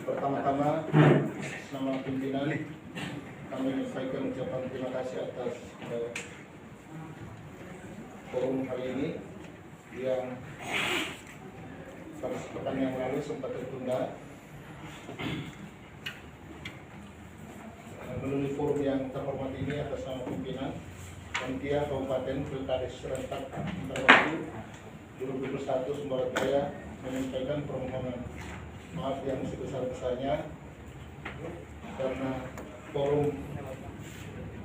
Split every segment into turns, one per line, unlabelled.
Pertama-tama, nama pimpinan, kami menyampaikan ucapan terima kasih atas forum hari ini yang pada sepekan yang lalu sempat tertunda. Melalui forum yang terhormat ini atas nama pimpinan Panitia Kabupaten Pilkada Serentak Terwaktu 2021 Sumbawa Jaya menyampaikan permohonan maaf yang sebesar-besarnya karena forum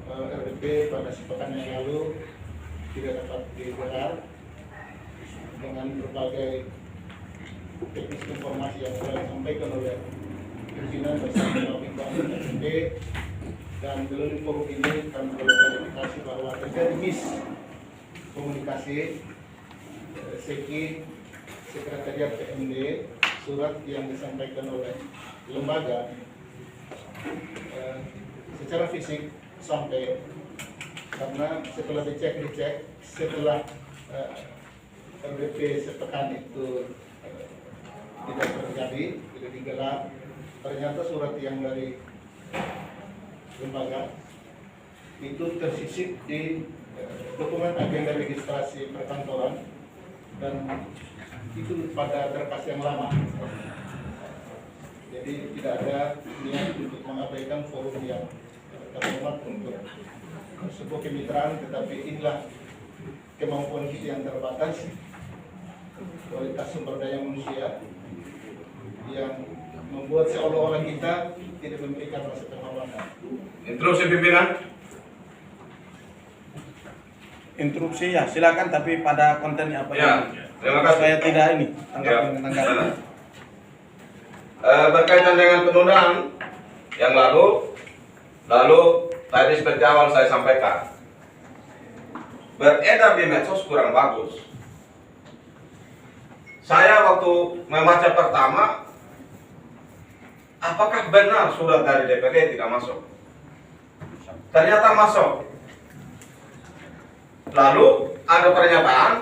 RDP pada sepekan yang lalu tidak dapat digelar dengan berbagai teknis informasi yang telah disampaikan oleh pimpinan bersama Bintang RDP. Dan melalui forum ini kami klarifikasi bahwa terjadi komunikasi seki Sekretariat PMD surat yang disampaikan oleh lembaga secara fisik sampai karena setelah dicek setelah RDP sepekan itu tidak terjadi, tidak digelar, ternyata surat yang dari lembaga itu tersisip di dokumen agenda registrasi perkantoran dan itu pada berkas yang lama. Jadi tidak ada niat untuk mengabaikan forum yang terhormat untuk sebuah kemitraan, tetapi inilah kemampuan kita yang terbatas, kualitas sumber daya manusia yang membuat seolah-olah kita tidak memberikan rasa penghormatan.
Interupsi pimpinan.
Interupsi ya, silakan, tapi pada kontennya apa
Ya, terima kasih.
Saya tidak ini
Ya.
tanggapan.
Berkaitan dengan penundaan yang lalu tadi seperti awal saya sampaikan, beredar di medsos kurang bagus. Saya waktu membaca pertama, apakah benar surat dari DPD tidak masuk? Ternyata masuk. Lalu ada pernyataan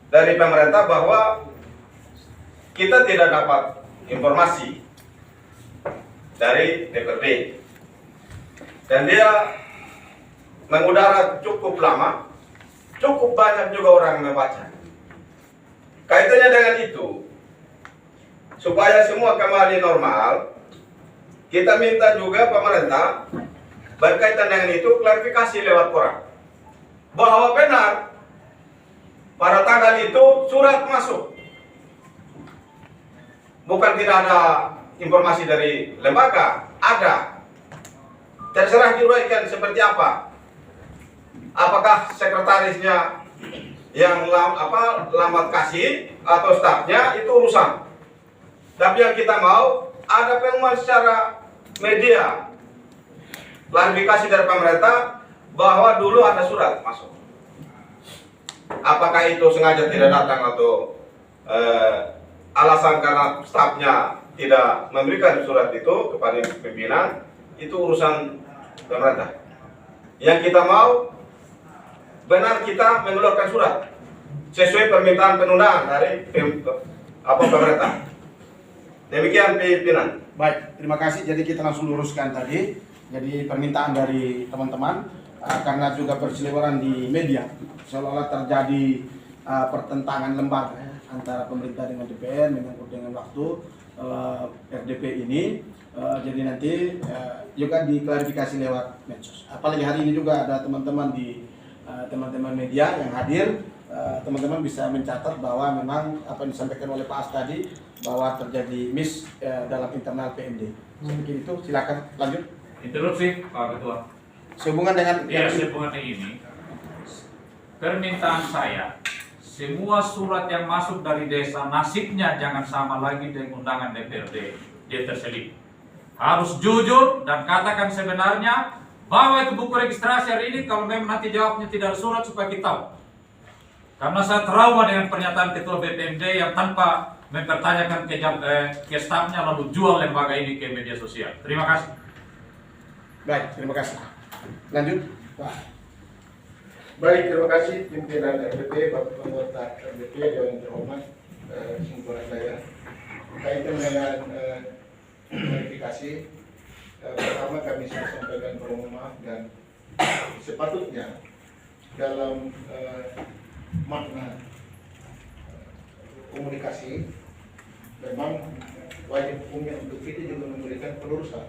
dari pemerintah bahwa kita tidak dapat informasi dari DPD. Dan dia mengudara cukup lama, cukup banyak juga orang membaca. Kaitannya dengan itu, supaya semua kembali normal, kita minta juga pemerintah berkaitan dengan itu klarifikasi lewat koran bahwa benar pada tanggal itu surat masuk. Bukan tidak ada informasi dari lembaga, ada. Terserah diuraikan seperti apa. Apakah sekretarisnya yang lambat kasih atau stafnya, itu urusan. Tapi yang kita mau ada pengumuman secara media, klarifikasi dari pemerintah bahwa dulu ada surat masuk. Apakah itu sengaja tidak datang atau alasan karena stafnya tidak memberikan surat itu kepada pimpinan, itu urusan pemerintah. Yang kita mau benar kita mengeluarkan surat sesuai permintaan penundaan dari pemerintah. Demikian pimpinan.
Baik, terima kasih. Jadi kita langsung luruskan tadi. Jadi permintaan dari teman-teman karena juga berseliweran di media seolah-olah terjadi pertentangan lembaga antara pemerintah dengan DPR menyangkut dengan waktu RDP ini. Jadi nanti juga diklarifikasi lewat medsos. Apalagi hari ini juga ada teman-teman di teman-teman media yang hadir. Teman-teman bisa mencatat bahwa memang apa yang disampaikan oleh Pak As tadi bahwa terjadi dalam internal PMD. Sedikit itu, silakan lanjut.
Interupsi, Pak Ketua.
Sehubungan dengan
Sehubungan ini, permintaan saya, semua surat yang masuk dari desa nasibnya jangan sama lagi dengan undangan DPRD. Dia terselip. Harus jujur dan katakan sebenarnya bahwa itu buku registrasi hari ini. Kalau memang nanti jawabnya tidak ada surat supaya kita tahu. Karena saya trauma dengan pernyataan Ketua BPMD yang tanpa mempertanyakan ke stafnya lalu jual lembaga ini ke media sosial. Terima kasih.
baik, terima kasih. Lanjut, Pak.
Baik, terima kasih pimpinan RDP, Bapak anggota RDP yang terhormat Sumbawa Jaya. kaitan dengan verifikasi, pertama kami sudah sampaikan permohonan maaf dan sepatutnya dalam makna komunikasi memang wajib hukumnya untuk kita juga memberikan pelurusan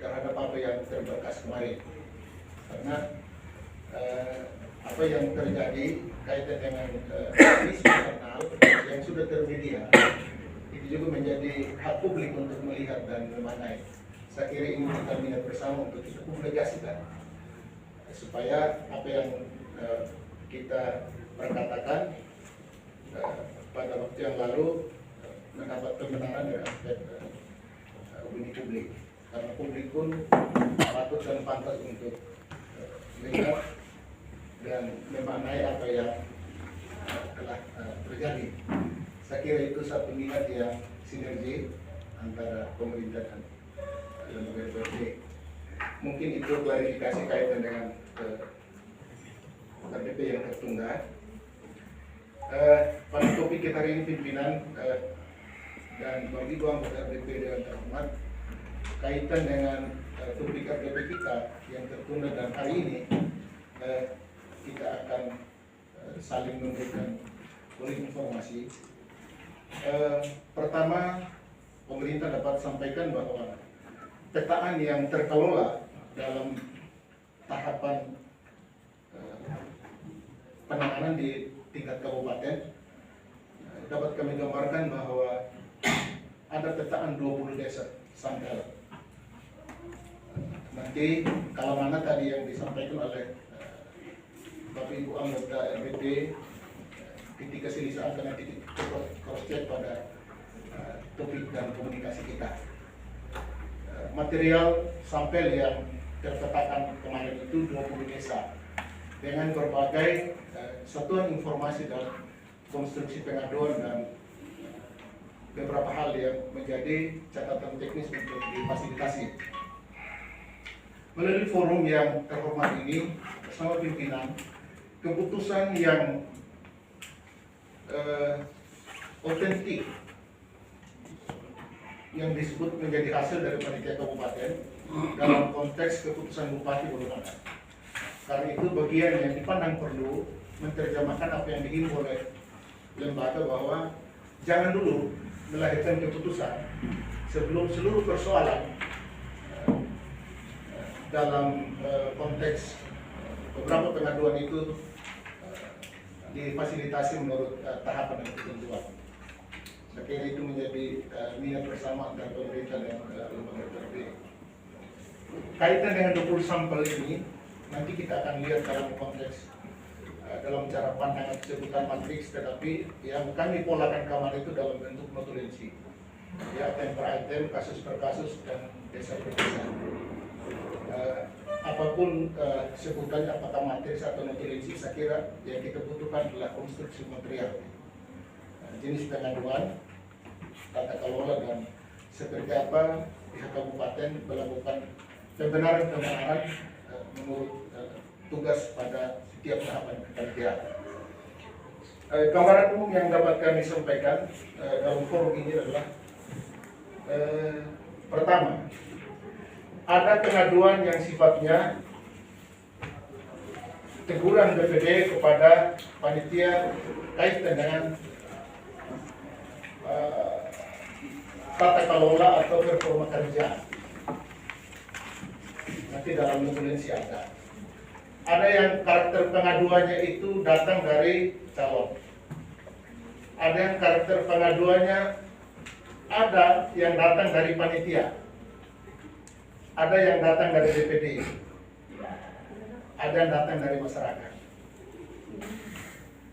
terhadap apa yang terberkas kemarin, karena apa yang terjadi kaitan dengan isu internal yang sudah tersedia itu juga menjadi hak publik untuk melihat dan memaknai. Saya kira ini kita minat bersama untuk kita publikasikan supaya apa yang kita perkatakan pada waktu yang lalu mendapat kebenaran dari aspek opini publik, karena publik pun patut dan pantas untuk melihat dan memaknai apa yang telah terjadi. Saya kira itu satu minat yang sinergi antara pemerintah dan lembaga DPRD. Mungkin itu klarifikasi kaitan dengan RDP yang tertunda. Pada topik kita hari ini pimpinan dan bagi dua anggota RDP dengan terhormat kaitan dengan topik RDP kita yang tertunda dan hari ini kita akan saling memberikan informasi. Pertama, pemerintah dapat sampaikan bahwa petaan yang terkelola dalam tahapan penanganan di tingkat kabupaten dapat kami gambarkan bahwa ada petaan 20 desa Sangkal. Nanti kalau mana tadi yang disampaikan oleh Bapak Ibu anggota RDP ketika selisaan karena titik cross check pada topik dan komunikasi kita. Material sampel yang terpetakan kemarin itu 20 desa dengan berbagai satuan informasi dan konstruksi pengaduan dan beberapa hal yang menjadi catatan teknis untuk difasilitasi. Melalui forum yang terhormat ini bersama pimpinan, keputusan yang otentik yang disebut menjadi hasil dari panitia kabupaten dalam konteks keputusan bupati belum ada. Karena itu bagian yang dipandang perlu menerjemahkan apa yang dihimbau oleh lembaga bahwa jangan dulu melahirkan keputusan sebelum seluruh persoalan dalam konteks beberapa pengaduan itu difasilitasi menurut tahapan dan ketentuan. Saya kira itu menjadi minat bersama antara pemerintah dan lembaga terkait. Kaitan dengan 20 sampel ini, nanti kita akan lihat dalam konteks dalam cara pandangan sebutan matriks, tetapi yang kami polakan kamar itu dalam bentuk notulensi, ya, item per item, kasus per kasus, dan desa per desa. Apapun sebutannya, apakah matriks atau notulensi, saya kira yang kita butuhkan adalah konstruksi material, jenis pengaduan, tata kelola, dan seperti apa pihak kabupaten melakukan pembenaran menurut tugas pada setiap tahapan kerja. Gambaran umum yang dapat kami sampaikan dalam forum ini adalah pertama, ada pengaduan yang sifatnya teguran BPD kepada panitia kaitan dengan tata kelola atau performa kerja. Nanti dalam notulensi ada. Ada yang karakter pengaduannya itu datang dari calon. Ada yang karakter pengaduannya ada yang datang dari panitia. Ada yang datang dari DPD. Ada yang datang dari masyarakat.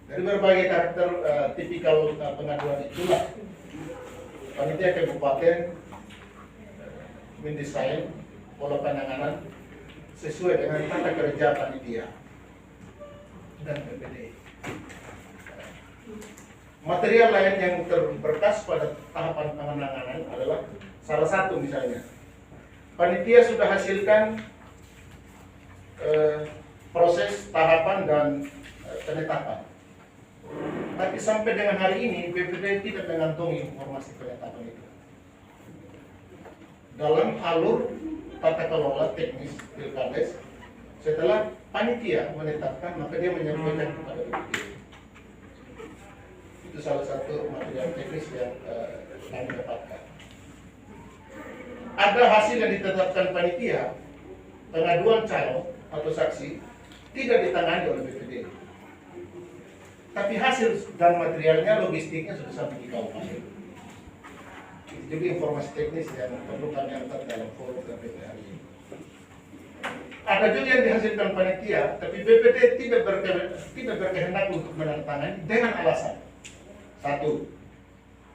Dari berbagai karakter tipikal pengaduan itulah panitia kabupaten mendesain pola penanganan sesuai dengan tata kerja panitia dan BPD. Material lain yang terberkas pada tahapan penanganan adalah salah satu misalnya panitia sudah hasilkan proses tahapan dan penetapan. Tapi sampai dengan hari ini BPD tidak mengantongi informasi penetapan itu. Dalam alur tata kelola teknis Pilkades, setelah panitia menetapkan, maka dia menyampaikan kepada BPD. Itu salah satu material teknis yang kami dapatkan. Ada hasil yang ditetapkan panitia, pengaduan calon atau saksi tidak ditangani oleh BPD. Tapi hasil dan materialnya, logistiknya sudah sampai di kabupaten. Itu juga informasi teknis yang perlu kami angkat dalam forum BPD hari ini. Ada juga yang dihasilkan panitia, tapi BPD tidak berkehendak untuk menandatangani dengan alasan. Satu,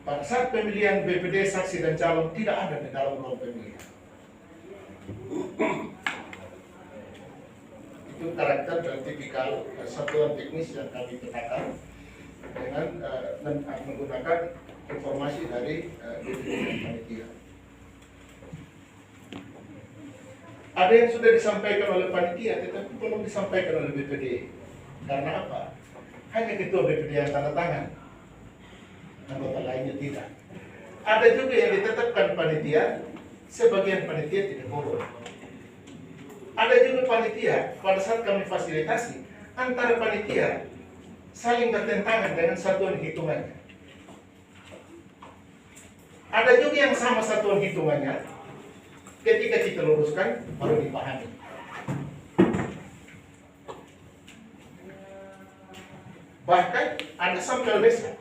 pada saat pemilihan BPD saksi dan calon tidak ada di dalam ruang pemilihan. Itu karakter dan tipikal satuan teknis yang kami petakan dengan menggunakan informasi dari BPD dan panitia. Ada yang sudah disampaikan oleh panitia, tetapi belum disampaikan oleh BPD. Karena apa? Hanya ketua BPD yang tanda tangan, anggota lainnya tidak. Ada juga yang ditetapkan panitia, sebagian panitia tidak boleh. Ada juga panitia, pada saat kami fasilitasi, antara panitia saling bertentangan dengan satuan hitungannya. Ada juga yang sama satuan hitungannya, ketika kita luruskan, baru dipahami. Bahkan ada sampel desa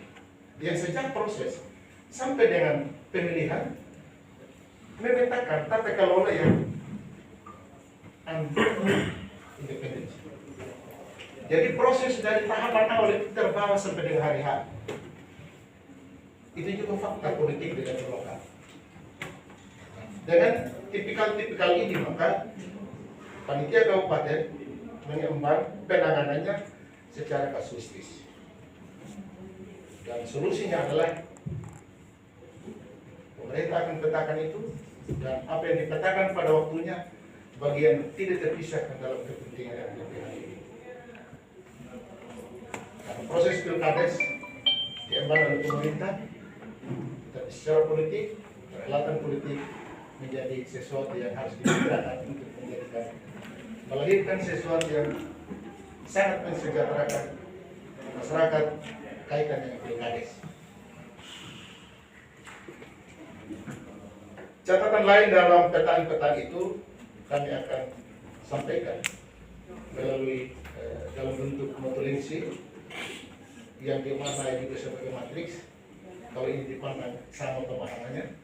yang sejak proses sampai dengan pemilihan memetakan tata kelola yang independensi. Jadi proses dari tahapan awal itu terbawa sampai dengan hari H. Itu juga fakta politik dengan lokal. Dengan tipikal ini maka panitia kabupaten mengemban penanganannya secara kasuistis. Dan solusinya adalah pemerintah akan petakan itu, dan apa yang dipetakan pada waktunya bagian tidak terpisahkan dalam kepentingan yang berpihak. Karena proses pilkades diemban oleh pemerintah, tapi secara politik, perhelatan politik menjadi sesuatu yang harus dibicarakan untuk melahirkan sesuatu yang sangat mensejahterakan masyarakat kaitan dengan pilkades. Catatan lain dalam peta itu kami akan sampaikan melalui dalam bentuk modeling-C yang dimaknai juga sebagai matriks. Kalau ini dipandang sama pemahamannya,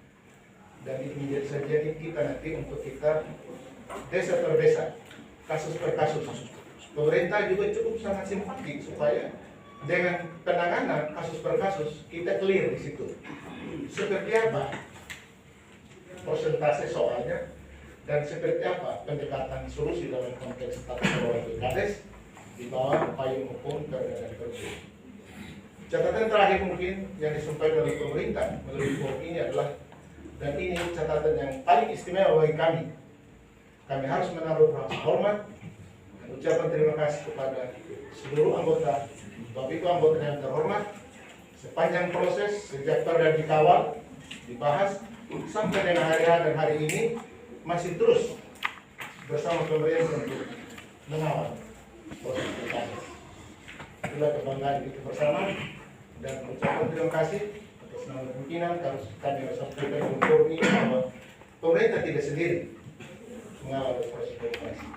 dan itu menjadi sajian kita nanti untuk kita desa per desa, kasus per kasus. Pemerintah juga cukup sangat simpatik supaya dengan penanganan kasus per kasus kita clear di situ. Seperti apa persentase soalnya, dan seperti apa pendekatan solusi dalam konteks tata kelola pilkades di bawah payung hukum Perda dan Perbu. Catatan terakhir mungkin yang disampaikan oleh pemerintah melalui forum ini adalah, dan ini catatan yang paling istimewa bagi kami. Kami harus menaruh rasa hormat dan ucapan terima kasih kepada seluruh anggota, Bapak Ibu anggota yang terhormat, sepanjang proses sejak Perda dikawal, dibahas sampai dengan hari dan hari ini masih terus bersama pemerintah untuk mengawal proses pilkada. Itulah kebanggaan kita bersama, dan ucapan terima kasih atas nama pimpinan. Kami harus sampaikan dalam forum ini bahwa pemerintah tidak sendiri mengawal proses demokrasi.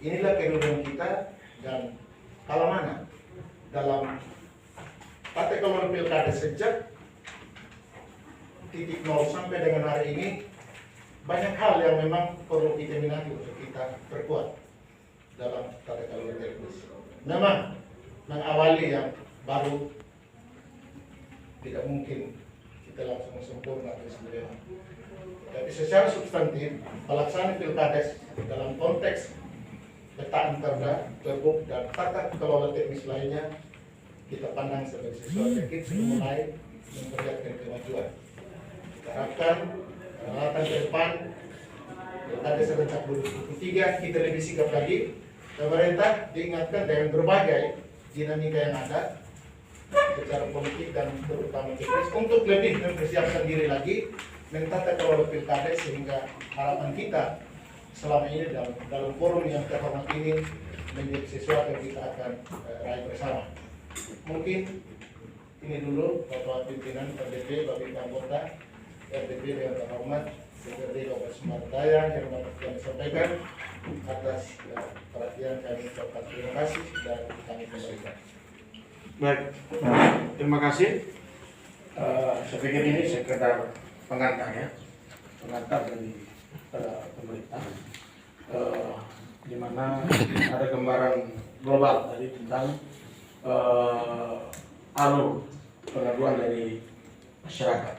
Inilah kedudukan kita, dan kalau mana dalam tata kelola pilkada sejak titik nol sampai dengan hari ini, banyak hal yang memang perlu kita minati untuk kita perkuat dalam tata kelola teknis. Memang mengawali yang baru tidak mungkin kita langsung sempurna dan sebagainya. Tapi secara substantif, pelaksanaan pilkades dalam konteks petaan Perda, Perbu, dan tata kelola teknis lainnya kita pandang sebagai sesuatu yang kita mulai memperlihatkan kemajuan. Kita harapkan peralatan ke depan pilkada serentak 2023 kita lebih sigap lagi. Pemerintah diingatkan dengan berbagai dinamika yang ada secara politik dan terutama pilpres untuk lebih mempersiapkan diri lagi mentata kelola pilkada, sehingga harapan kita selama ini dalam forum yang terhormat ini menjadi sesuatu yang kita akan raih bersama. Mungkin ini dulu Bapak Pimpinan RDP, Bapak anggota RDP yang terhormat, DPRD Kabupaten Sumatera Utara yang dapat kami sampaikan atas perhatian kami. Terima kasih dan kami kembalikan.
Baik, terima kasih. Saya pikir ini sekedar pengantar ya, pengantar dari pemerintah, di mana ada gambaran global tadi tentang alur pengaduan dari masyarakat.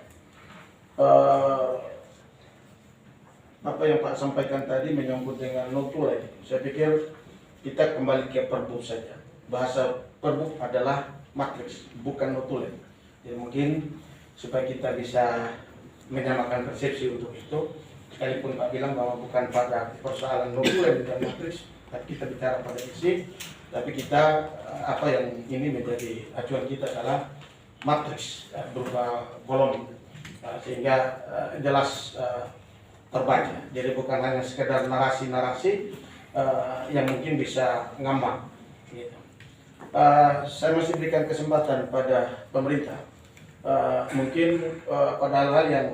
Apa yang Pak sampaikan tadi menyangkut dengan notulen, saya pikir kita kembali ke Perbu saja. Bahasa Perbu adalah matriks, bukan notulen. Jadi mungkin supaya kita bisa menyamakan persepsi untuk itu, sekalipun Pak bilang bahwa bukan pada persoalan notulen dan matriks, tapi kita bicara pada isi, tapi kita apa yang ini menjadi acuan kita adalah matriks berupa kolom, sehingga jelas terbaca. Jadi bukan hanya sekedar narasi-narasi yang mungkin bisa ngambang. Gitu. Saya masih berikan kesempatan pada pemerintah, mungkin pada hal-hal yang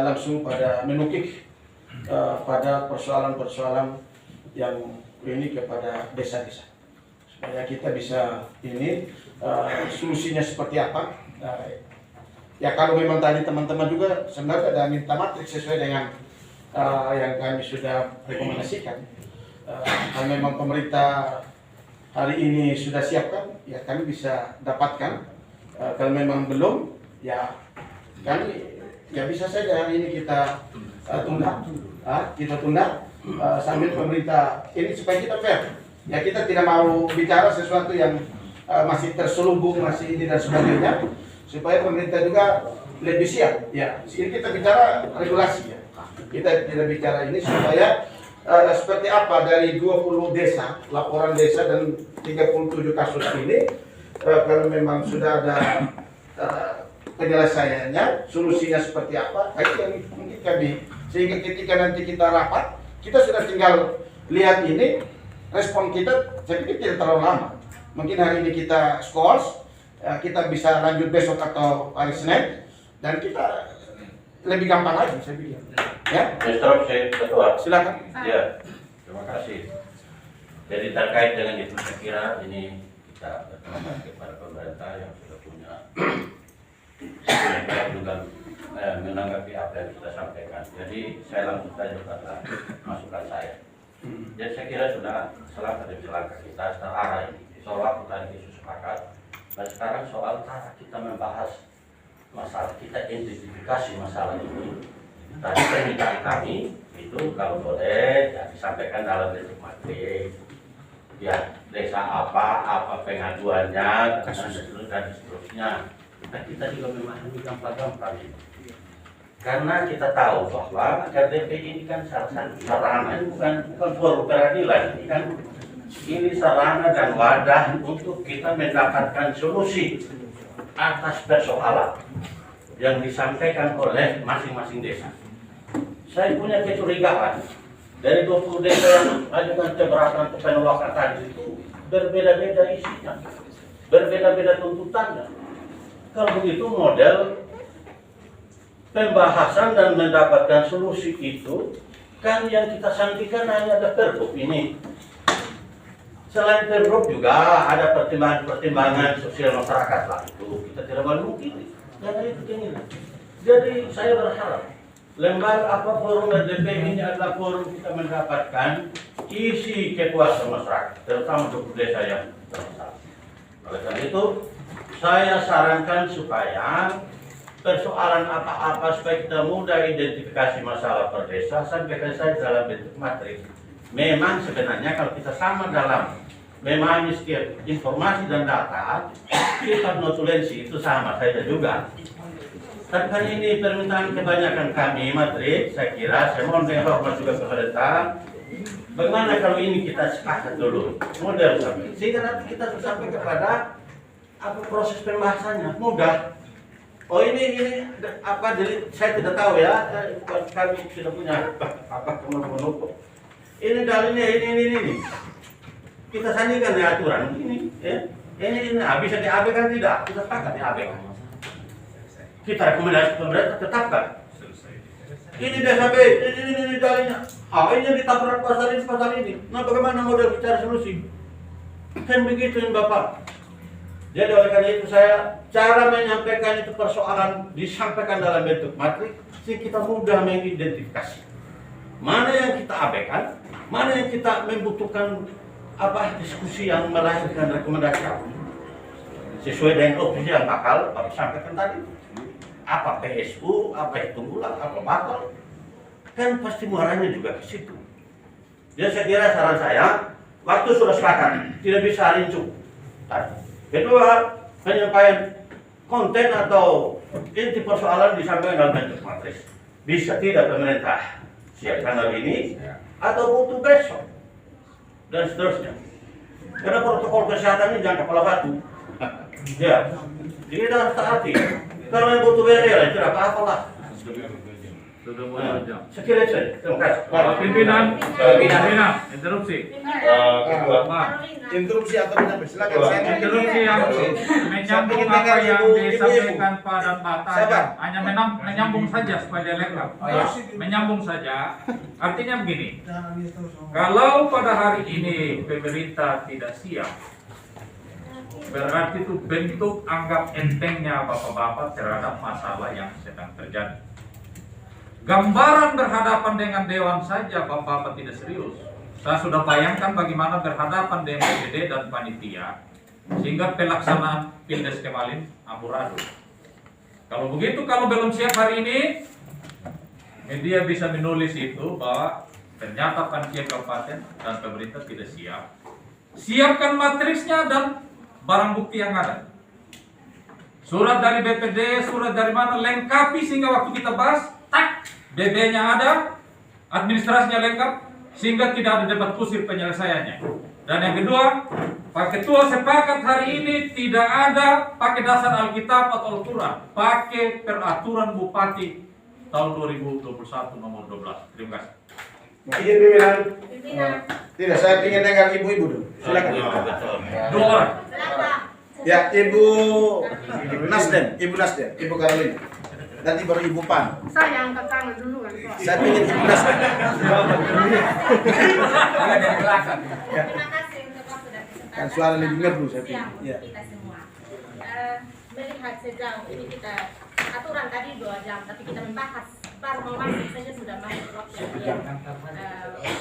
langsung pada menukik pada persoalan-persoalan yang ini kepada desa-desa, supaya kita bisa ini solusinya seperti apa. Ya kalau memang tadi teman-teman juga sebenarnya ada minta matriks sesuai dengan yang kami sudah rekomendasikan. Kalau memang pemerintah hari ini sudah siapkan, ya kami bisa dapatkan. Kalau memang belum, ya kami ya bisa saja hari ini kita tunda, sambil pemerintah ini supaya kita fair. Ya kita tidak mau bicara sesuatu yang masih terselubung, masih ini dan sebagainya, supaya pemerintah juga lebih siap. Ya, ini kita bicara regulasi ya. Kita tidak bicara ini supaya seperti apa dari 20 desa, laporan desa dan 37 kasus ini, kalau memang sudah ada penyelesaiannya, solusinya seperti apa, itu yang mungkin kami, sehingga ketika nanti kita rapat, kita sudah tinggal lihat ini, respon kita, saya pikir tidak terlalu lama. Mungkin hari ini kita scores, kita bisa lanjut besok atau hari Senin, dan kita lebih gampang lagi, saya pikir. Ya,
Mr. Ketua.
silakan.
Ya, terima kasih. Jadi terkait dengan itu, saya kira ini kita berterima kasih kepada pemerintah yang sudah punya juga menanggapi apa yang kita sampaikan. Jadi saya langsung saja pada masukan saya. Jadi saya kira sudah selangkah demi selangkah kita terarah ini. Soal waktu tadi kita sepakat. Dan sekarang soal cara kita membahas masalah, kita identifikasi masalah ini. Tadi permintaan kami itu kalau boleh ya disampaikan dalam bentuk materi. Ya desa apa pengaduannya dan seterusnya. Dan kita juga memahami gampang-gampang ini. Karena kita tahu bahwa RDP ini kan salah satu sarana, bukan forum peradilan, ini sarana dan wadah untuk kita mendapatkan solusi atas persoalan yang disampaikan oleh masing-masing desa. Saya punya kecurigaan dari 20 desa yang ajukan keberatan atau penolakan tadi itu berbeda-beda isinya, berbeda-beda tuntutannya. Kalau begitu model pembahasan dan mendapatkan solusi itu kan yang kita sampaikan hanya ada Pergub ini. Selain Pergub juga ada pertimbangan sosial masyarakat lah itu kita tidak mungkin karena itu ini. Jadi saya berharap lembaga apa forum RDP ini adalah forum kita mendapatkan isi kepuasan masyarakat, terutama untuk desa yang termasalah. Oleh karena itu saya sarankan supaya persoalan apa-apa supaya kita mudah identifikasi masalah per desa, sampaikan saja dalam bentuk matriks. Memang sebenarnya kalau kita sama dalam memahami setiap informasi dan data, kita notulensi itu sama saja juga. Tapi kan ini permintaan kebanyakan kami matriks, saya kira saya mohon dengan hormat juga pemerintah bagaimana kalau ini kita sepakat dulu, model sampai, sehingga nanti kita sampai kepada apa proses pembahasannya mudah. Oh ini apa, jadi saya tidak tahu ya, kami sudah punya apa kemampuan. Ini dalilnya ini. Kita sandingkan dengan aturan ini, ya. Ini bisa diabaikan tidak? Kita sepakat diabaikan. Kita rekomendasi pemerintah tetapkan. Ini DSB, ini dalilnya. Ini ditabrak pasal ini. Nah bagaimana model bicara solusi? Kan begitu ini Bapak. Jadi oleh karena itu saya cara menyampaikan itu persoalan disampaikan dalam bentuk matriks, sehingga kita mudah mengidentifikasi mana yang kita abaikan, mana yang kita membutuhkan apa diskusi yang melahirkan rekomendasi apa sesuai dengan opsi yang bakal Bapak sampaikan tadi. Apa PSU, apa hitung ulang, apa batal, kan pasti muaranya juga ke situ. Jadi saya kira saran saya, waktu sudah sepakat, tidak bisa rincu. Kedua, penyampaian konten atau inti persoalan disampaikan dalam bentuk matriks. Bisa tidak pemerintah siapkan hari ini atau butuh besok dan seterusnya. Karena protokol kesehatan ini jangan kepala batu. Ya, jadi harus taati. Kalau yang butuh berial itu apa-apa lah.
Sudah mau 2 jam.
Sekiranya saja. Terima kasih.
Pimpinan, interupsi.
Interupsi atau menyampaikan, silakan. Saya
Interupsi yang menyambung apa yang disampaikan Pak dan Pak Taja. Hanya menyambung saja supaya dia lengkap. Menyambung saja. Artinya begini. Kalau pada hari ini pemerintah tidak siap, berarti itu bentuk anggap entengnya bapak-bapak terhadap masalah yang sedang terjadi. Gambaran berhadapan dengan dewan saja bapak-bapak tidak serius. Saya sudah bayangkan bagaimana berhadapan dengan DPD dan panitia, sehingga pelaksanaan Pildes kemarin amburadul. Kalau begitu, kalau belum siap hari ini, media bisa menulis itu bahwa ternyata panitia kabupaten dan pemerintah tidak siap. Siapkan matriksnya dan barang bukti yang ada. Surat dari BPD, surat dari mana, lengkapi sehingga waktu kita bahas, tak, BB-nya ada, administrasinya lengkap, sehingga tidak ada debat kusir penyelesaiannya. Dan yang kedua, Pak Ketua sepakat hari ini tidak ada pakai dasar Alkitab atau Al-Quran, pakai peraturan Bupati tahun 2021 nomor 12. Terima kasih.
Izin pimpinan. Tidak, saya ingin dengar ibu-ibu dulu. Silakan.
2 orang.
Ya, Ibu Nasdem, Ibu Karolina. Nanti baru Ibu Pan.
Saya angkat tangan duluan, Pak.
Saya ingin Ibu Nasdem.
Terima kasih untuk waktu dan kesempatan.
Kan suara lebih merdu saya
Siang
pikir. Ya.
kita semua. Melihat sejauh ini kita aturan tadi 2 jam, tapi kita membahas baru mau masuk saja sudah masuk waktu yang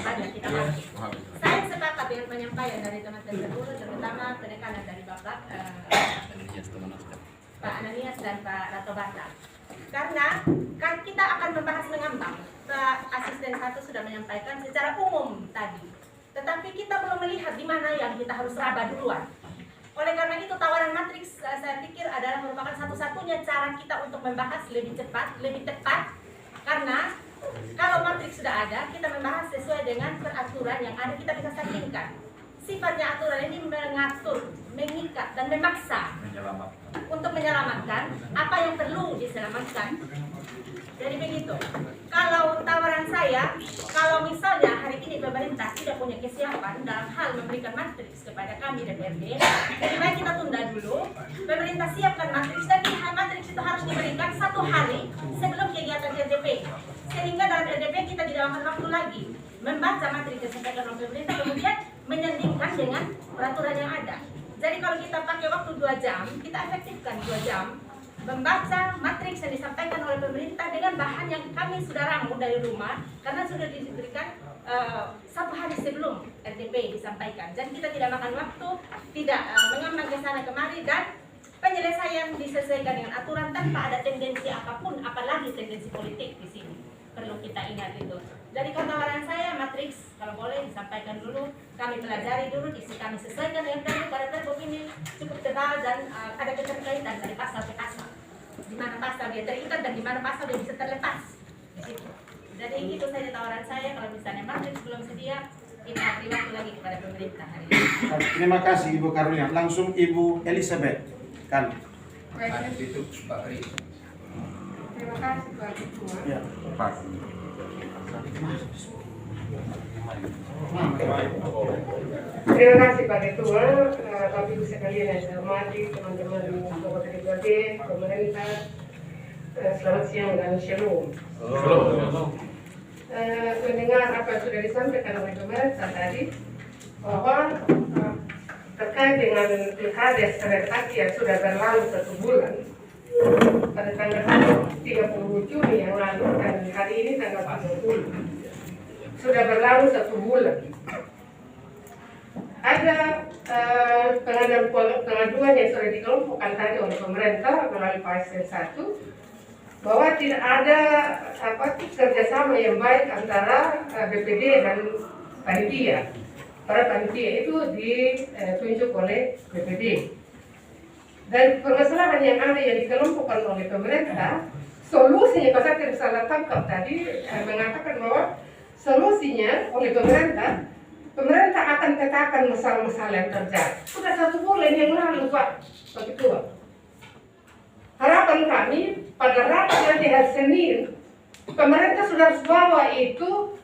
banyak kita masuk. Saya sepakat dengan penyampaian dari teman-teman seluruh, terutama penekanan dari Bapak Pak Ananias dan Pak Rato Bata. Karena kan kita akan membahas mengambang. Pak Asisten 1 sudah menyampaikan secara umum tadi. Tetapi kita belum melihat di mana yang kita harus raba duluan. Oleh karena itu tawaran matriks saya pikir adalah merupakan satu-satunya cara kita untuk membahas lebih cepat, lebih tepat. Karena kalau matriks sudah ada, kita membahas sesuai dengan peraturan yang ada, kita bisa sandingkan. Sifatnya aturan ini mengatur, mengikat, dan memaksa untuk menyelamatkan apa yang perlu diselamatkan. Jadi begitu. Kalau tawaran saya, kalau misalnya hari ini pemerintah tidak punya kesiapan dalam hal memberikan matriks kepada kami DPRD, lebih baik kita tunda dulu. Pemerintah siapkan matriks, dan matriks itu harus diberikan 1 hari sebelum kegiatan RDP. Sehingga dalam RDP kita tidak makan waktu lagi membaca matriks yang disampaikan oleh pemerintah, kemudian menyandingkan dengan peraturan yang ada. Jadi kalau kita pakai waktu 2 jam, kita efektifkan 2 jam membaca matriks yang disampaikan oleh pemerintah dengan bahan yang kami sudah ramu dari rumah, karena sudah diberikan 1 hari sebelum RDP disampaikan. Dan kita tidak makan waktu, tidak mengambang ke sana kemari, dan penyelesaian disesuaikan dengan aturan tanpa ada tendensi apapun, apalagi tendensi politik di sini. Perlu kita ingat itu. Jadi tawaran saya matriks kalau boleh disampaikan dulu, kami pelajari dulu, kami sesuaikan dengan pergub. Pada pergub ini cukup tebal dan ada keterkaitan dari pasal ke pasal. Di mana pasal dia terikat dan di mana pasal dia bisa terlepas. Di situ. Jadi itu saja tawaran saya. Kalau misalnya matriks belum sedia, Kita terima kasih lagi kepada pemerintah hari ini.
Terima kasih Ibu Karolina. Langsung Ibu Elizabeth. Kan.
Terima kasih Pak Ketua.
Ya.
Terima kasih Pak Ketua, Bapak Ibu sekalian yang saya hormati, teman-teman anggota DPRD, pemerintah. Selamat siang dan shalom. Mendengar apa yang sudah disampaikan oleh pemerintah tadi, bahwa terkait dengan pilkada serentak yang sudah berlalu 1 bulan pada tanggal 30 Juni yang lalu dan hari ini tanggal 30 sudah berlalu 1 bulan. Ada pengaduan yang sudah dikelompokkan tadi oleh pemerintah melalui pasal 1 bahwa tidak ada kerjasama yang baik antara BPD dan panitia. Para panitia itu ditunjuk oleh BPD. Dan permasalahan yang ada yang dikelompokkan oleh pemerintah, solusinya, kalau saya tidak salah tangkap tadi, mengatakan bahwa solusinya oleh pemerintah akan petakan masalah-masalah yang terjadi. Sudah 1 bulan yang lalu, Pak Ketua. Harapan kami pada rapat nanti hari Senin, pemerintah sudah harus bawa itu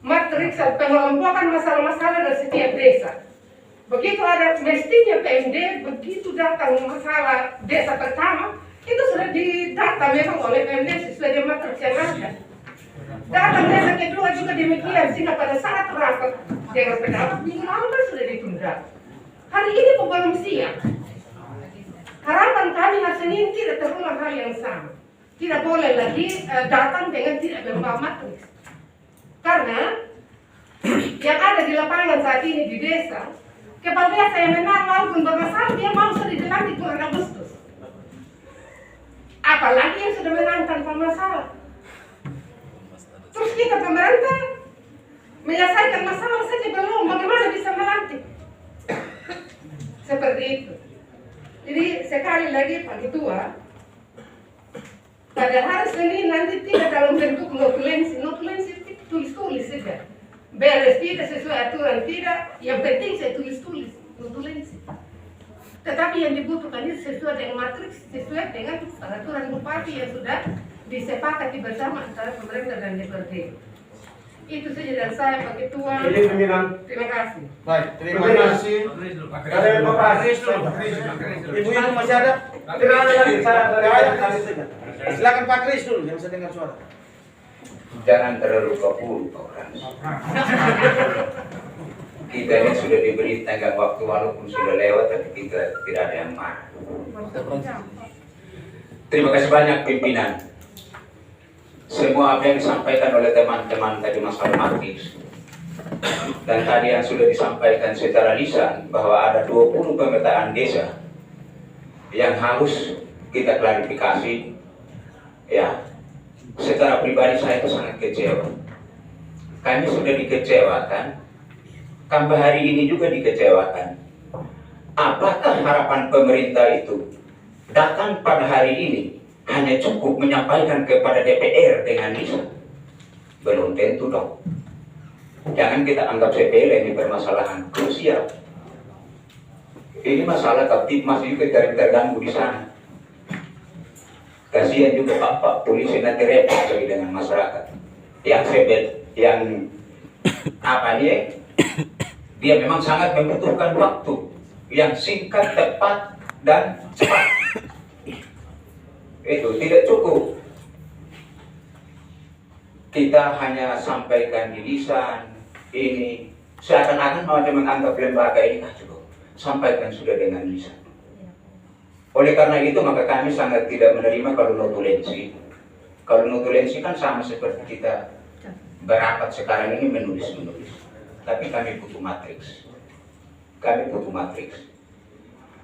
matriks pengelompokan masalah-masalah dari setiap desa. Begitu ada mestinya PMD, begitu datang masalah desa pertama, itu sudah didata memang oleh PMD sesuai dengan matriks yang ada. Datang desa kedua juga demikian, sehingga pada saat rapat dengan pendapat minggu lalu kan sudah ditunda. Hari ini kok belum siap. Harapan kami hari Senin tidak terulang hal yang sama. Tidak boleh lagi datang dengan tidak membawa matriks. Karena yang ada di lapangan saat ini di desa, kepala desa yang menang walaupun bermasalah, dia mau sudah dilantik bulan Agustus. Apalagi yang sudah menang tanpa masalah. Terus kita pemerintah menyelesaikan masalah saja belum, bagaimana bisa melantik? Seperti itu. Jadi sekali lagi Pak Ketua, pada hari Senin nanti tidak dalam bentuk notulensi tulis-tulis saja. Beres tidak sesuai aturan tidak, yang penting saya tulis-tulis notulensi. Tetapi yang dibutuhkan itu sesuai dengan matriks, sesuai dengan peraturan bupati yang sudah disepakati bersama antara pemerintah dan DPRD. Itu saja dari saya Pak Ketua.
Ini pimpinan.
Terima kasih.
Baik, terima kasih. Ada Bapak Kris. Ibu-ibu masih ada? Tidak ada lagi. Silakan Pak Kris dulu yang saya dengar suara.
Jangan terlalu kapur, Pak Frans. Kita ini sudah diberi tenggang waktu walaupun sudah lewat, tapi kita tidak ada yang marah. Terima kasih banyak pimpinan. Semua apa yang disampaikan oleh teman-teman tadi masalah matriks dan tadi yang sudah disampaikan secara lisan bahwa ada 20 pemetaan desa yang harus kita klarifikasi, ya, secara pribadi saya itu sangat kecewa. Kami sudah dikecewakan, sampai hari ini juga dikecewakan. Apakah harapan pemerintah itu datang pada hari ini hanya cukup menyampaikan kepada DPR dengan lisan? Belum tentu dong. Jangan kita anggap sepele, ini permasalahan krusial. Ini masalah Kaptipmas juga terganggu di sana. Kasihan juga Pak polisi nanti repot lagi dengan masyarakat. Yang dia memang sangat membutuhkan waktu yang singkat, tepat, dan cepat. Itu tidak cukup kita hanya sampaikan di lisan ini, seakan-akan mau menganggap lembaga ini cukup sampaikan sudah dengan lisan. Oleh karena itu maka kami sangat tidak menerima kalau notulensi. Kalau notulensi kan sama seperti kita berapat sekarang ini menulis-menulis. Tapi kami butuh matriks. Kami butuh matriks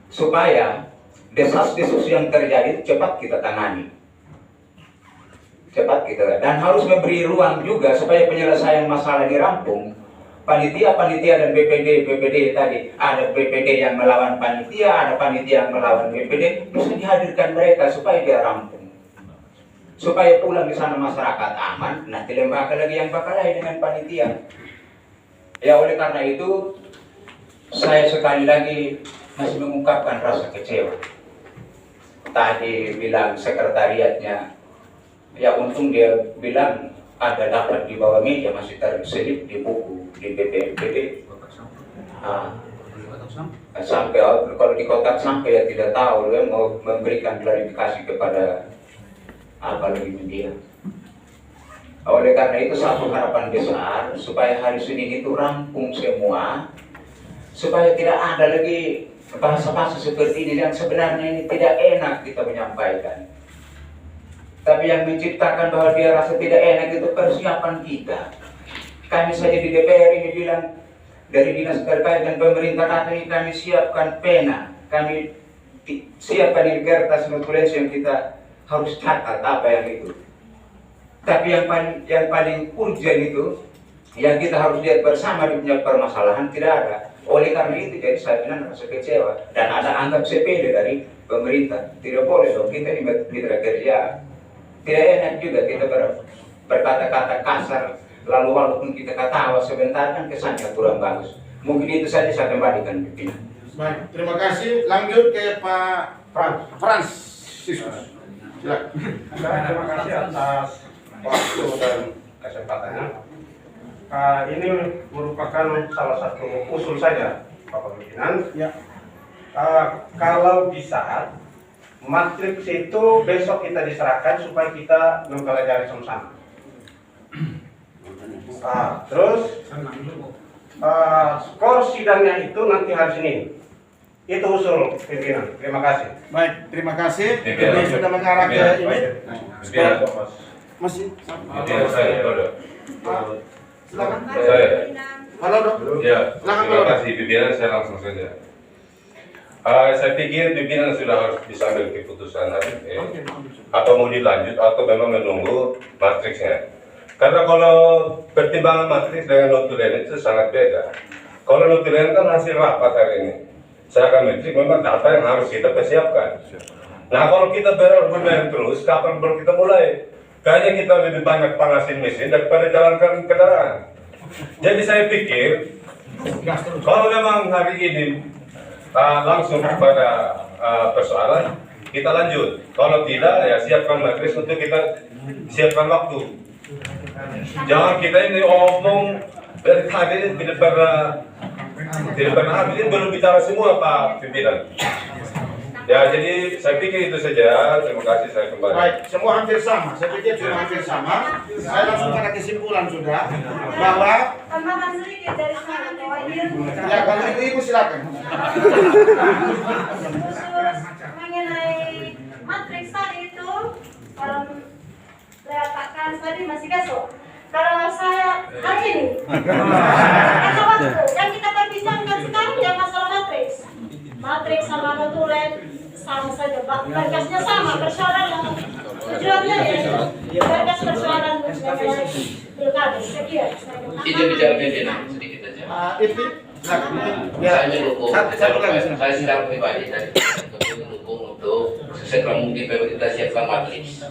supaya desas-desus yang terjadi cepat kita tangani. Dan harus memberi ruang juga supaya penyelesaian masalah dirampung. Panitia dan BPD tadi, ada BPD yang melawan panitia, ada panitia yang melawan BPD, mesti dihadirkan mereka supaya dia rampung. Supaya pulang di sana masyarakat aman, nanti lembaga lagi yang bakal dengan panitia. Ya oleh karena itu saya sekali lagi masih mengungkapkan rasa kecewa. Tadi bilang sekretariatnya, ya untung dia bilang ada dapat di bawah meja masih terselip di buku di BPMPD. Sampai kalau di kotak sampai ya tidak tahu ya mau memberikan klarifikasi kepada apa lagi media. Oleh karena itu satu harapan besar supaya hari Senin itu rampung semua, supaya tidak ada lagi bahasa-bahasa seperti ini yang sebenarnya ini tidak enak kita menyampaikan. Tapi yang menciptakan bahwa dia rasa tidak enak itu persiapan kita. Kami saja di DPR ini bilang dari dinas terkait dan pemerintah kami siapkan pena, kami siapkan ini kertas notulensi yang kita harus catat apa yang itu. Tapi yang paling urgent itu, yang kita harus lihat bersama di punya permasalahan tidak ada. Oleh karena itu, jadi saya bilang rasa kecewa dan ada anggap sepele dari pemerintah. Tidak boleh dong kita ini mitra kerja. Tidak enak juga kita berkata-kata kasar, lalu walaupun kita ketawa sebentar kan kesannya kurang bagus. Mungkin itu saja saya kembalikan pimpinan.
Baik, terima kasih. Lanjut ke Pak Frans. Silakan.
Terima kasih atas waktu dan kesempatannya. Ini merupakan salah satu usul saja, Bapak Pimpinan.
Ya.
Kalau bisa, matriks itu besok kita diserahkan supaya kita mempelajari sama-sama. Terus skor sidangnya itu nanti hari Senin. Itu usul pimpinan. Terima kasih.
Baik, terima kasih. Ini sudah mengarah ke ini. Masih. Silakan. Halo dok.
Ya,
Silakan
terima
dok.
kasih pimpinan, saya langsung saja. Saya pikir pimpinan sudah harus bisa ambil keputusan hari ini. Atau mau dilanjut atau memang menunggu matriksnya. Karena kalau pertimbangan matriks dengan notulen itu sangat beda. Kalau notulen kan hasil rapat hari ini. Saya akan metrik memang data yang harus kita persiapkan. Nah kalau kita bermain terus, kapan baru kita mulai? Kayaknya kita lebih banyak panasin mesin daripada jalankan kendaraan. Jadi saya pikir, kalau memang hari ini langsung pada persoalan, kita lanjut. Kalau tidak, ya siapkan matriks untuk kita siapkan waktu. Jangan kita ini omong dari tadi tidak pernah habis, ini belum bicara semua Pak Pimpinan. Ya jadi saya pikir itu saja. Terima kasih, saya kembali.
Baik, semua hampir sama. Saya pikir sudah hampir sama. Saya langsung pada kesimpulan sudah bahwa
Tambahan sedikit dari semangat
ya kalau ibu silakan.
Khusus mengenai matriks tadi itu, kalau lewat Pak Kans tadi masih besok. Kalau saya hari ini, kata waktu yang kita perbincangkan sekarang ya masalah matriks. Matriks sama notulen sama saja, berkasnya sama, persoalan tujuannya ya berkas persoalan mengenai pilkada. Sekian.
Izin bicara pimpinan sedikit saja.
Itu silakan.
Saya mendukung,
Satu lagi.
saya secara pribadi tadi mendukung untuk sesegera mungkin pemerintah siapkan matriks.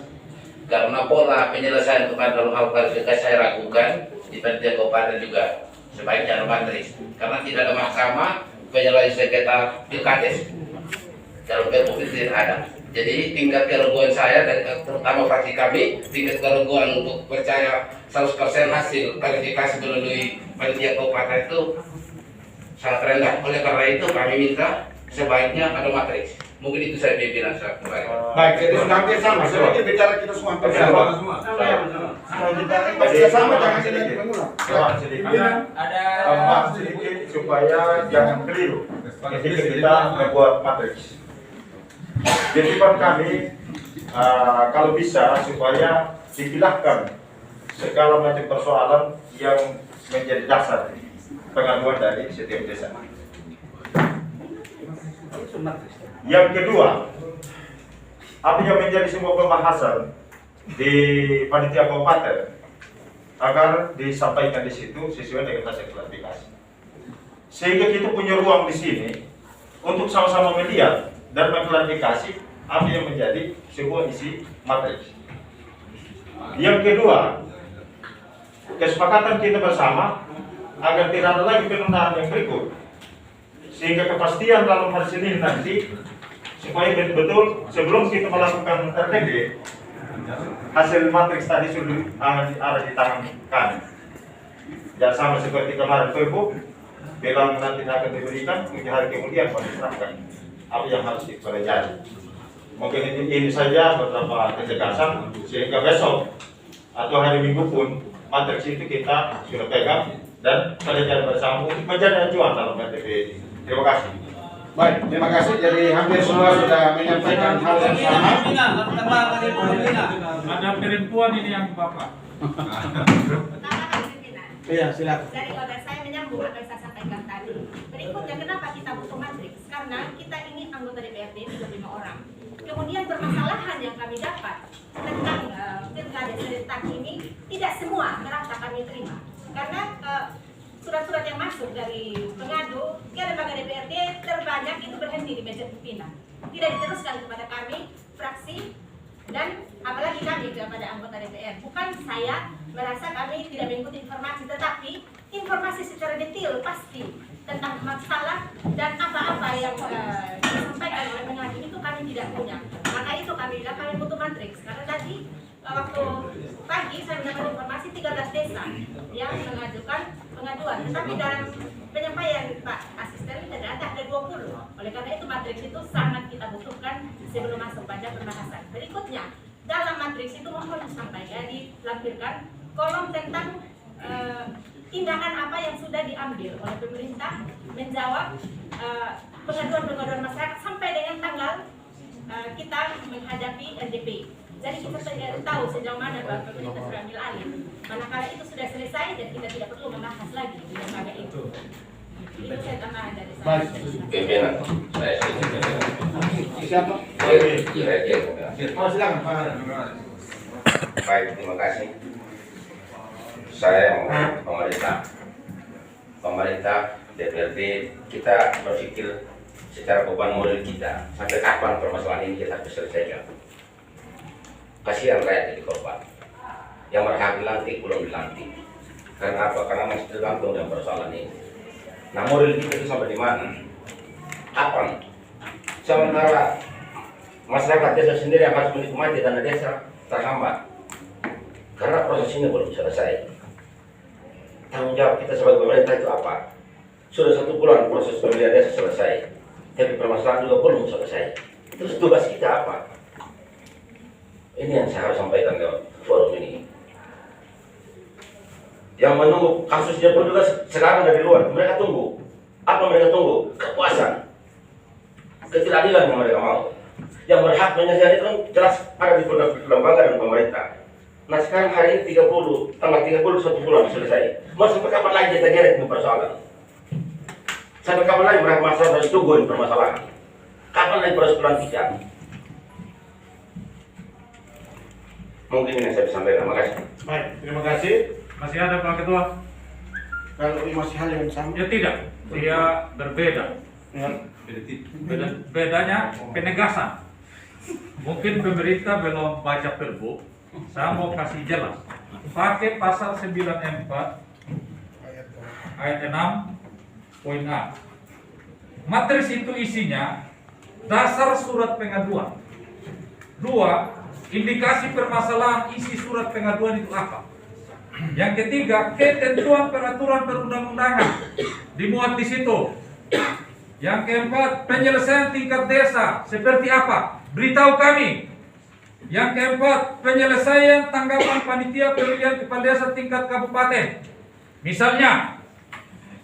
Karena pola penyelesaian kepada dalam hal klarifikasi saya ragukan di Panitia Kabupaten juga sebaiknya ada matriks. Karena tidak ada mahkamah penyelesaian sengketa pilkades. Dalam perpu itu tidak ada. Jadi tingkat keraguan saya dan terutama fraksi kami, tingkat keraguan untuk percaya 100% hasil klarifikasi melalui Panitia Kabupaten itu sangat rendah. Oleh karena itu kami minta sebaiknya ada matriks. Mungkin itu saya pimpinan saya kembali.
Baik, jadi sudah hampir sama. Saya pikir bicara kita semua hampir sama. Kalau kita sama jangan sedikit mengulang.
Ada tambah sedikit supaya jangan keliru ketika kita membuat matriks. Titipan kami kalau bisa supaya dipilahkan segala macam persoalan yang menjadi dasar pengaduan dari setiap desa. Yang kedua, apa yang menjadi sebuah pembahasan di panitia kabupaten agar disampaikan di situ sesuai dengan hasil klarifikasi. Sehingga kita punya ruang di sini untuk sama-sama melihat dan mengklarifikasi apa yang menjadi sebuah isi matriks. Yang kedua, kesepakatan kita bersama
agar tidak ada lagi penundaan yang berikut, sehingga kepastian dalam hari Senin nanti supaya betul-betul sebelum kita melakukan RTD hasil matriks tadi sudah ada di tangan kami. Jangan sama seperti kemarin Perbu bilang nanti akan diberikan, 3 hari kemudian baru diserahkan apa yang harus dipelajari. Mungkin ini saja beberapa ketegasan sehingga besok atau hari Minggu pun matriks itu kita sudah pegang dan pelajari bersama untuk menjadi acuan dalam RTD ini. Terima kasih.
Baik, terima kasih. Jadi hampir semua sudah menyampaikan hal yang sama.
Ada perempuan ini yang Bapak.
Iya, silakan.
Dari order saya menyambung apa yang saya sampaikan tadi. Berikutnya, kenapa kita butuh matriks? Karena kita ini anggota DPRD 35 orang. Kemudian permasalahan yang kami dapat tentang pilkada serentak ini tidak semua merata kami terima. Karena surat-surat yang masuk dari pengadu ke lembaga DPRD terbanyak itu berhenti di meja pimpinan. Tidak diteruskan kepada kami, fraksi, dan apalagi kami kepada anggota DPR. Bukan saya merasa kami tidak mengikuti informasi, tetapi informasi secara detail pasti tentang masalah dan apa-apa yang disampaikan oleh pengadu itu kami tidak punya. Maka itu kami bilang kami butuh matriks. Karena tadi waktu pagi saya mendapat informasi 13 desa yang mengajukan pengaduan, tetapi dalam penyampaian Pak Asisten ternyata ada 20. Oleh karena itu matriks itu sangat kita butuhkan sebelum masuk pada pembahasan. Berikutnya, dalam matriks itu mohon disampaikan, dilampirkan kolom tentang tindakan apa yang sudah diambil oleh pemerintah menjawab pengaduan-pengaduan masyarakat sampai dengan tanggal kita menghadapi LDP. Jadi kita tahu sejauh mana bahwa pemerintah sudah ambil alih. Manakala itu sudah selesai dan kita tidak perlu membahas lagi di lembaga itu. Itu saya tambahan dari saya.
Pimpinan, saya
Siapa? Oh, silakan Pak.
Baik, terima kasih. Saya mau pemerintah DPRD kita berpikir secara beban moral kita sampai kapan permasalahan ini kita bisa selesaikan. Kasihan rakyat jadi korban yang berhak dilantik belum dilantik. Karena apa? Karena masih tergantung dengan persoalan ini. Nah, moral kita itu sampai di mana? Kapan? Sementara masyarakat desa sendiri yang harus menikmati dana desa terhambat karena proses ini belum selesai. Tanggung jawab kita sebagai pemerintah itu apa? Sudah 1 bulan proses pemilihan desa selesai, tapi permasalahan juga belum selesai. Terus tugas kita apa? Ini yang saya harus sampaikan ke forum ini. Yang menunggu kasusnya pun juga sekarang dari luar. Mereka tunggu. Apa mereka tunggu? Kepuasan, ketidakadilan yang mereka mau. Yang berhak menyelesaikan itu kan jelas ada di lembaga dan pemerintah. Nah sekarang hari ini 30, tanggal 30 1 bulan selesai. Mau sampai kapan lagi kita geret ini persoalan? Sampai kapan lagi mereka masalah dan tunggu ini permasalahan? Kapan lagi proses pelantikan? Mungkin yang saya bisa sampaikan. Terima kasih.
Baik, terima kasih.
Masih ada Pak Ketua?
Kalau ini masih hal yang sama.
Ya tidak, dia berbeda.
Ya.
Bedanya penegasan. Mungkin pemerintah belum baca Perbu. Saya mau kasih jelas. Pakai pasal 94 ayat 6 poin A. Matriks itu isinya dasar surat pengaduan. 2. Indikasi permasalahan isi surat pengaduan itu apa? Yang ketiga, ketentuan peraturan perundang-undangan dimuat di situ. Yang keempat, penyelesaian tingkat desa seperti apa? Beritahu kami. Yang keempat, penyelesaian tanggapan panitia pemilihan kepala desa tingkat kabupaten. Misalnya,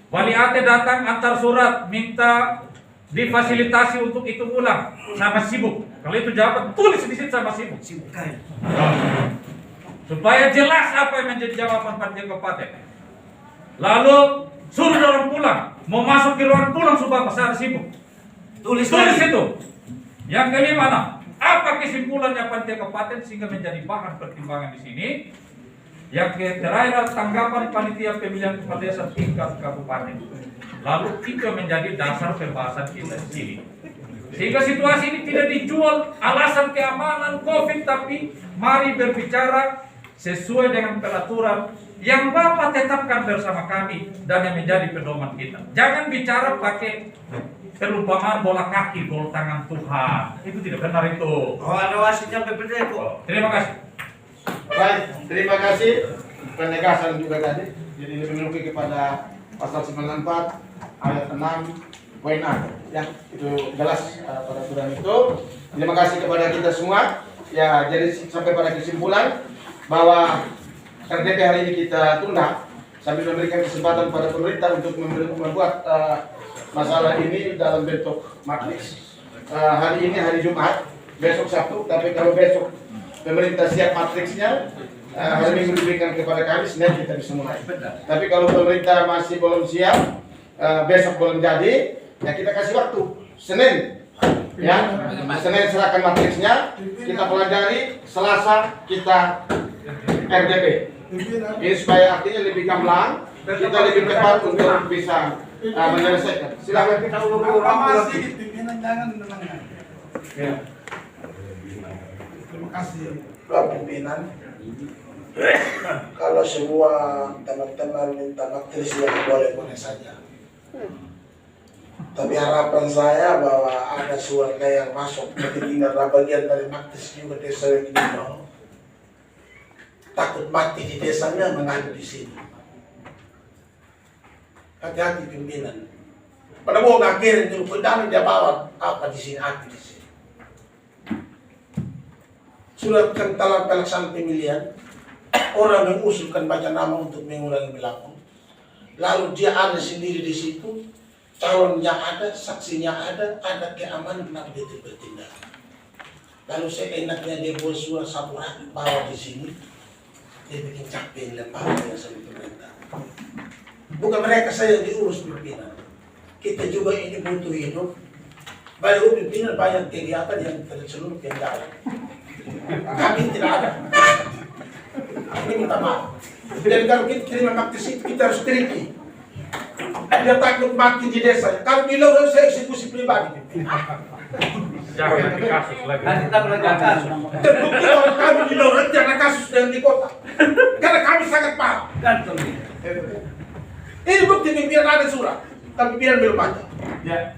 wali AT datang antar surat minta difasilitasi untuk itu ulang, sama sibuk. Kalau itu jawaban, tulis di situ sama sibuk. Supaya jelas apa yang menjadi jawaban panitia kabupaten. Lalu suruh orang pulang, mau masuk ke ruang pulang supaya saya sibuk. Tulis itu. Yang kelima, apa kesimpulannya panitia kabupaten sehingga menjadi bahan pertimbangan di sini. Yang terakhir, tanggapan panitia pemilihan kepala desa tingkat kabupaten. Lalu itu menjadi dasar pembahasan kita di sini. Sehingga situasi ini tidak dijual alasan keamanan COVID, tapi mari berbicara sesuai dengan peraturan yang Bapak tetapkan bersama kami dan yang menjadi pedoman kita. Jangan bicara pakai perumpamaan bola kaki, bola tangan Tuhan. Itu tidak benar itu.
Oh, ada wasitnya PPD kok.
Terima kasih.
Baik, terima kasih penegasan juga tadi. Jadi lebih merujuk kepada pasal 94 ayat 6 poin A. Ya, itu jelas peraturan itu. Terima kasih kepada kita semua. Ya, jadi sampai pada kesimpulan bahwa RDP hari ini kita tunda sambil memberikan kesempatan pada pemerintah untuk membuat masalah ini dalam bentuk matriks. Hari ini hari Jumat, besok Sabtu, tapi kalau besok pemerintah siap matriksnya, hari Minggu diberikan kepada kami, Senin kita bisa mulai. Tapi kalau pemerintah masih belum siap, besok belum jadi, ya kita kasih waktu Senin. Ya, Senin serahkan matriksnya, kita pelajari, Selasa kita RDP. Ini supaya artinya lebih gamblang, kita lebih cepat untuk bisa menyelesaikan. Silakan kita
masih pimpinan jangan menengah.
Ya.
Terima kasih
Pak Pimpinan. Kalau semua teman-teman minta maktris ya boleh-boleh saja. Tapi harapan saya bahwa ada suratnya yang masuk, jadi ini adalah bagian dari maktris juga desa yang ini. Takut mati di desanya mengadu di sini. Hati-hati pimpinan. Pada mau ngakirin dulu pedang dia bawa apa di sini, api di sini. Surat kentalan pelaksanaan pemilihan, orang mengusulkan baca nama untuk mengulangi berlaku. Lalu dia ada sendiri di situ, calonnya ada, saksinya ada keamanan, kenapa dia tidak bertindak? Lalu seenaknya dia buat surat satu ratus bawa di sini. Dia bikin capek lembaga yang sama pemerintah. Bukan mereka saja yang diurus pimpinan. Kita juga ini butuh hidup. Baru pimpinan banyak kegiatan yang terseluruh yang jalan. Kami tidak ada. Ini minta maaf. Jadi kalau kita terima maktris itu kita harus teliti. Dia takut mati di desa. Kalau di luar saya eksekusi pribadi.
Jangan nanti kasus lagi.
Nanti kita belajar kasus.
Terbukti orang kami di luar jangan kasus yang di kota. Karena kami sangat paham. Ini bukti pimpinan ada surat, tapi pimpinan belum baca.
Ya.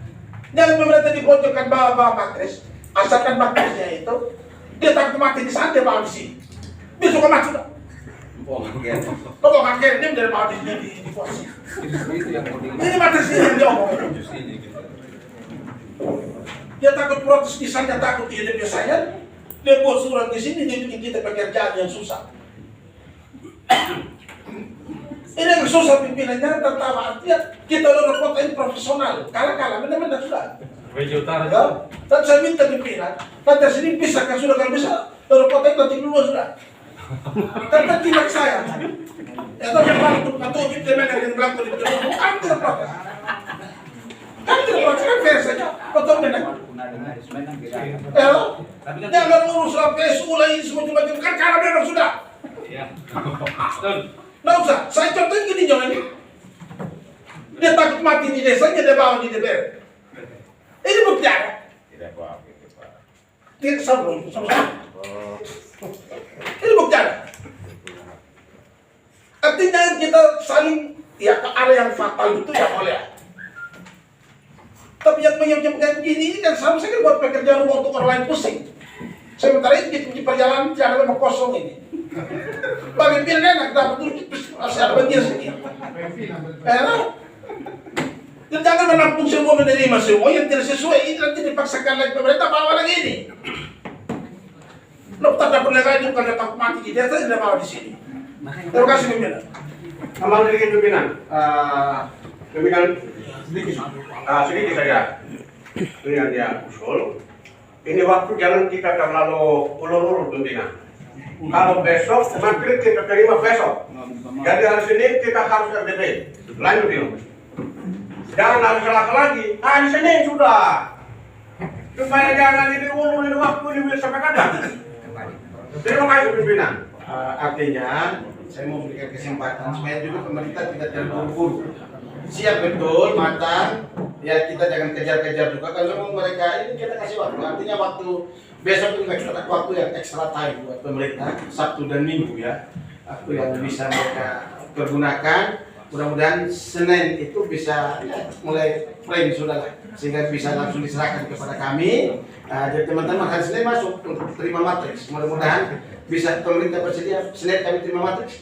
Jangan pemerintah dipojokkan bawa matris, asalkan matrisnya itu dia takut mati di sana dia bawa di sini. Besok amat sudah. Pokok kakek ini dari bawa di posisi. Ini matrisnya yang diomong. Dia takut protes di sana, takut hidupnya saya. Dia buat surat di sini, dia bikin kita pekerjaan yang susah. Ini yang susah pimpinannya, tertawa. Artinya kita udah kota ini profesional. Kalah-kalah, benar-benar sudah. Ya? Dan saya minta pimpinan, nanti sini pisahkan sudah, kalau bisa udah kota itu nanti dulu sudah. Tentang tidak saya. Ya, tapi yang waktu atau kita memang yang berlaku di dalam bukan tidak protes. Kan tidak protes, kan fair saja. Betul benar. Ya, jangan ngurus PSU lagi semua macam kan karena memang sudah. Nggak usah, saya contohin gini jangan ini. Dia takut mati di desanya, dia bawa di DPR. Ini bukti ada.
Tidak apa-apa, Pak.
Tidak sama. Ini bukti ada. Artinya kita saling, ya ada yang fatal itu ya boleh. Tapi yang menyebabkan begini ini kan sama sekali buat pekerjaan rumah untuk orang lain pusing. Sementara itu kita di perjalanan jangan memang kosong ini. Bagi pilihan enak dapat dulu masih ada bagian sedikit. Dan jangan menampung semua, menerima semua yang tidak sesuai ini nanti dipaksakan lagi pemerintah bawa lagi ini. Lo tak dapat lagi bukan datang mati di desa tidak bawa di sini. Terima kasih pimpinan.
Amal sedikit pimpinan. Pimpinan sedikit saja. Dengan dia usul. Ini waktu jangan kita terlalu ulur-ulur pimpinan. Kalau besok, matrik kita terima besok. Jadi hari Senin kita harus RDP. Lanjut yuk. Jangan hari Selasa lagi. Hari Senin sudah. Supaya jangan ini ulur ini waktu ini sampai kapan. Terima kasih pimpinan.
Artinya, saya mau berikan kesempatan supaya juga pemerintah tidak terburu-buru. Siap betul, matang. Ya kita jangan kejar-kejar juga. Kalau mereka ini kita kasih waktu. Artinya waktu besok juga waktu yang extra time buat pemerintah, Sabtu dan Minggu ya, waktu yang bisa mereka pergunakan. Mudah-mudahan Senin itu bisa ya, mulai frame sudah lah, sehingga bisa langsung diserahkan kepada kami. Jadi teman-teman hari Senin masuk untuk terima matriks. Mudah-mudahan bisa pemerintah bersedia Senin kami terima matriks.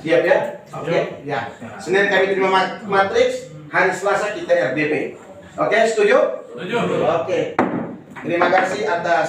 Siap ya? Oke. Ya. Senin kami terima matriks, hari Selasa kita RDP. Oke, setuju?
Setuju.
Oke. Terima kasih atas